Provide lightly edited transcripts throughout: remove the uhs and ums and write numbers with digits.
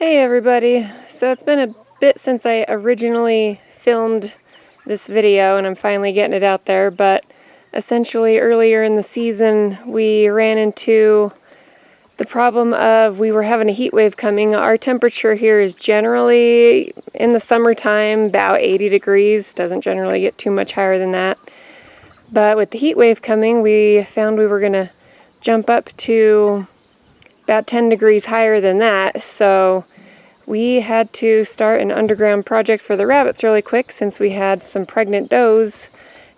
Hey everybody, so it's been a bit since I originally filmed this video and I'm finally getting it out there, but essentially earlier in the season we ran into the problem of we were having a heat wave coming. Our temperature here is generally in the summertime about 80 degrees, doesn't generally get too much higher than that. But with the heat wave coming, we found we were going to jump up to about 10 degrees higher than that, so we had to start an underground project for the rabbits really quick since we had some pregnant does,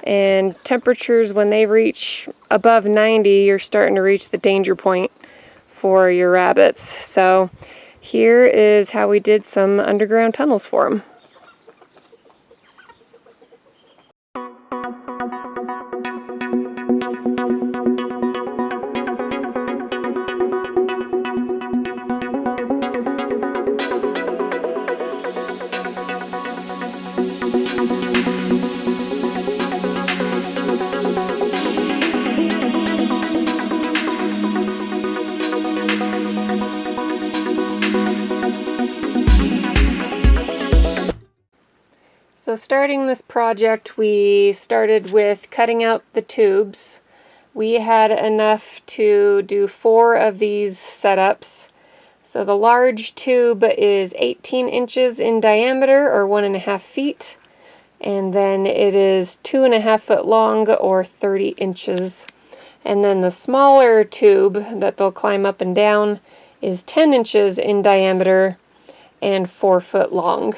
and temperatures when they reach above 90, you're starting to reach the danger point for your rabbits. So here is how we did some underground tunnels for them. So starting this project, we started with cutting out the tubes. We had enough to do 4 of these setups. So the large tube is 18 inches in diameter, or 1.5 feet, and then it is 2.5 foot long, or 30 inches. And then the smaller tube that they'll climb up and down is 10 inches in diameter and 4 foot long.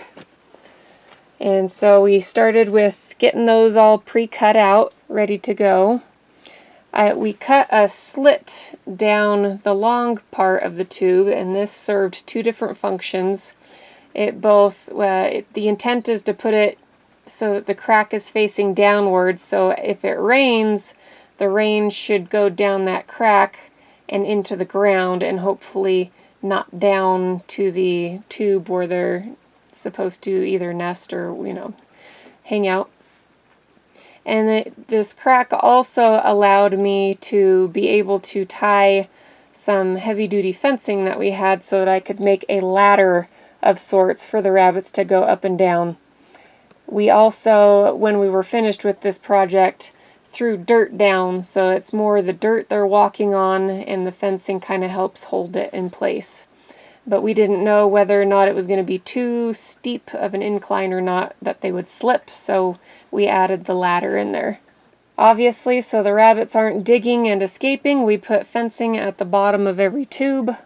And so we started with getting those all pre-cut out, ready to go. We cut a slit down the long part of the tube, and this served 2 different functions. The intent is to put it so that the crack is facing downwards, so if it rains, the rain should go down that crack and into the ground and hopefully not down to the tube where they're supposed to either nest or, hang out. And this crack also allowed me to be able to tie some heavy-duty fencing that we had so that I could make a ladder of sorts for the rabbits to go up and down. We also, when we were finished with this project, threw dirt down, so it's more the dirt they're walking on, and the fencing kind of helps hold it in place. But we didn't know whether or not it was going to be too steep of an incline or not, that they would slip, so we added the ladder in there. Obviously, so the rabbits aren't digging and escaping, we put fencing at the bottom of every tube.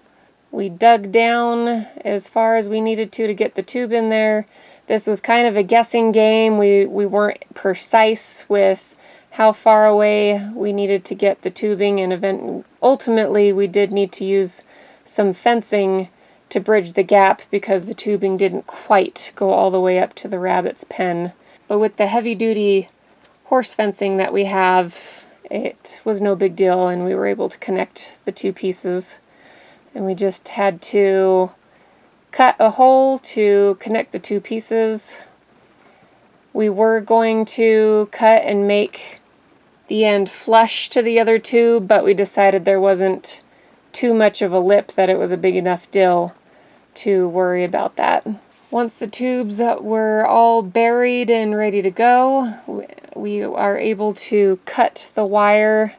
We dug down as far as we needed to get the tube in there. This was kind of a guessing game. We weren't precise with how far away we needed to get the tubing, and ultimately we did need to use some fencing to bridge the gap because the tubing didn't quite go all the way up to the rabbit's pen. But with the heavy-duty horse fencing that we have, it was no big deal, and we were able to connect the 2 pieces. And we just had to cut a hole to connect the 2 pieces. We were going to cut and make the end flush to the other tube, but we decided there wasn't too much of a lip that it was a big enough deal to worry about that. Once the tubes were all buried and ready to go, we are able to cut the wire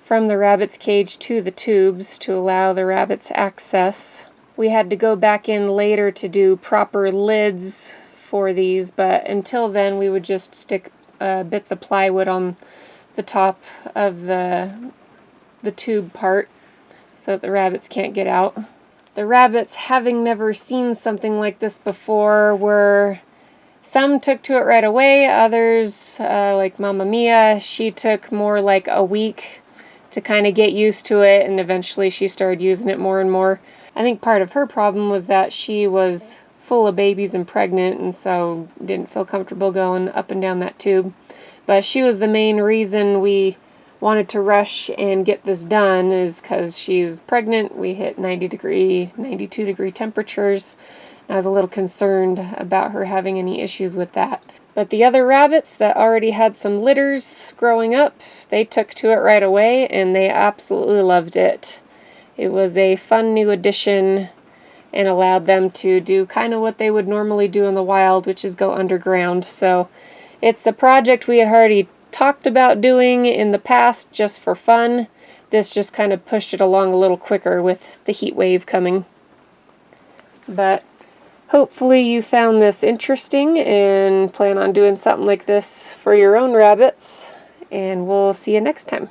from the rabbit's cage to the tubes to allow the rabbits access. We had to go back in later to do proper lids for these, but until then we would just stick bits of plywood on the top of the tube part so that the rabbits can't get out. The rabbits, having never seen something like this before, some took to it right away, others, like Mama Mia, she took more like a week to kind of get used to it, and eventually she started using it more and more. I think part of her problem was that she was full of babies and pregnant, and so didn't feel comfortable going up and down that tube. But she was the main reason we wanted to rush and get this done, is because she's pregnant. We hit 92 degree temperatures. I was a little concerned about her having any issues with that. But the other rabbits that already had some litters growing up, they took to it right away and they absolutely loved it. It was a fun new addition and allowed them to do kind of what they would normally do in the wild, which is go underground. So it's a project we had already talked about doing in the past just for fun. This just kind of pushed it along a little quicker with the heat wave coming. But hopefully you found this interesting and plan on doing something like this for your own rabbits, and we'll see you next time.